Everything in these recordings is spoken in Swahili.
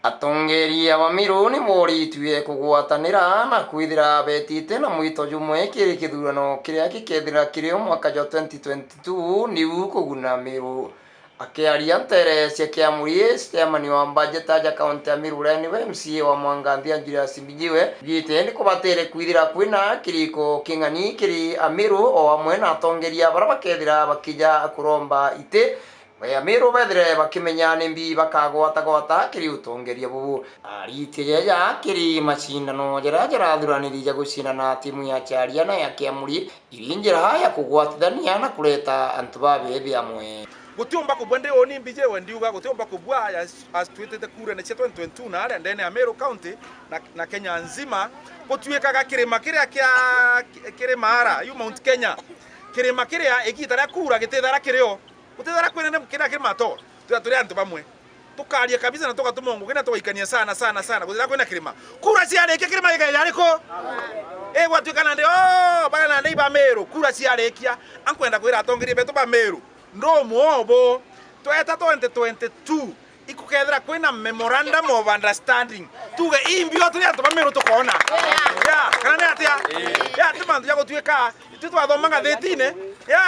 Atongeria Wamiru ni moritue kugwatanira na kwithira betite na mwito jumwe kiri kithurano kiria gikethira kiri mwaka wa 2022 niu kuguna Miru akiaria ntere cia kiamuri stemani wa budget ya kaunti ya Miru niwe MCA wa Mwanganthi Julius Mbijiwe gite ni kubatire kwithira kwina kiriko king'ani kiri Amiru o amwe na atongeria bara bakethira bakija kuromba ite Amiru bethire bakimenya nimbi bakagwata kiri utongeria bubu aritiye ya kiri macindano jara thuranirija gucindana timu ya Charia na ya Kiamuri irinjira haya kugwatithania na kuleta antu babethi amwe gutiumba kubwende oni Mbijiwe ndiuga gutiumba kubwa as tweetete kura ne 2022 na ari ndene Meru County na Kenya nzima gutuikaga kirima kiria kirima ara yu Mount Kenya kirima kiria igitara kura gitethara kirio utethara kwene kina kirima turi antu bamwe tukaria kabisa na toka tumongo kina tuikania sana kuthira kwena kirima kura ciarekia kirima yariko watuikana ndi bana na ndeiba Meru kura ciarekia ankwenda kwira atongerie betu ba Meru ndo muobo tweta 2022 ikukethera kwina memorandum of understanding tuge imbio turi antu ba Meru tukona kana ni atia tumandu ya gutuika twathoma ngathitine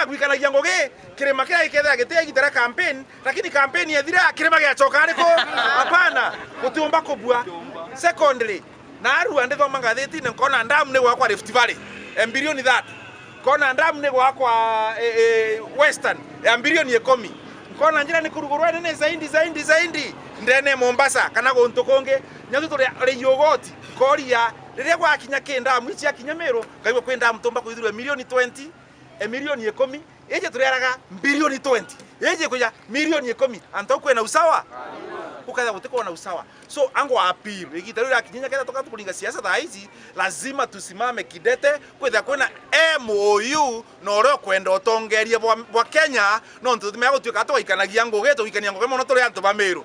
gwikanagia ngugi kirima kiria gikethera gitia gitara campaign lakini campaign yethira kirima giacoka ariko hapana gutiumba kubua secondly na arua ndithoma ngathitine nkona ndam ni gwakwa Rift Valley bilioni that kona ndam ni gwakwa Western bilioni 10 nkona njira ni kurugurwa nene zaindi ndene Mombasa kana guntu kungi nyathu turi riyogoti koria riria gwakinya kindamu ici akinya Meru ngaigwa kwenda mtomba kwithirwe milioni 20 milioni 10 eje tureraga bilioni 20 eje kuja milioni 10 anta kwena usawa ukaza gutiko na usawa so ango appeal igitarura kinyanya kenda toka tukulinga siasa za hizi lazima tusimame kidete kwetha kwena MOU noro kwenda utongeria bwa Kenya no ntume gutuika twaikanagia ngugi tuikania ngugi mono turi antu ba Meru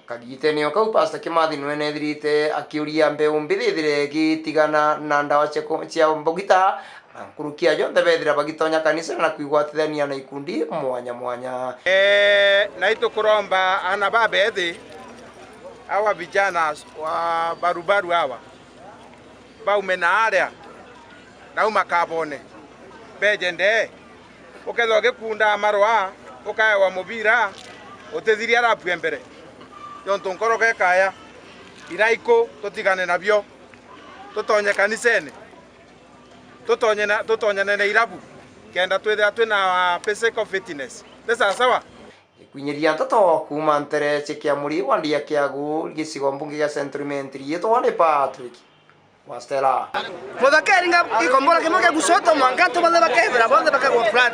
kagite ni okau Pastor Kimathi nwene thirite akiuria mbeu mbithithire gitigana na ndawa cia mbogita na kurukia jonthe bethira bagitonya kanisa na kuigwatithania na ikundi mwanya naito kuromba ana babethi hawa vijana wa barubaru hawa baume na aria na umakabone bejende uketho gikunda marwa ukaewa mubira utithiria rapu mbere yonto nkoroke kaya iraiko tutigane nabyo tutonye kanisene tutonye na irabu kenda twethira twina physical fitness ndesa sawa kwinyiria ntoto kuma ntere Kiamuri wandia kiagu gicigo mbunge ya Central Mentri yeto wane Patrick Wastela Modakeringa ikombora kemoke gusoto mangato bale bakevera bale bakagwa flat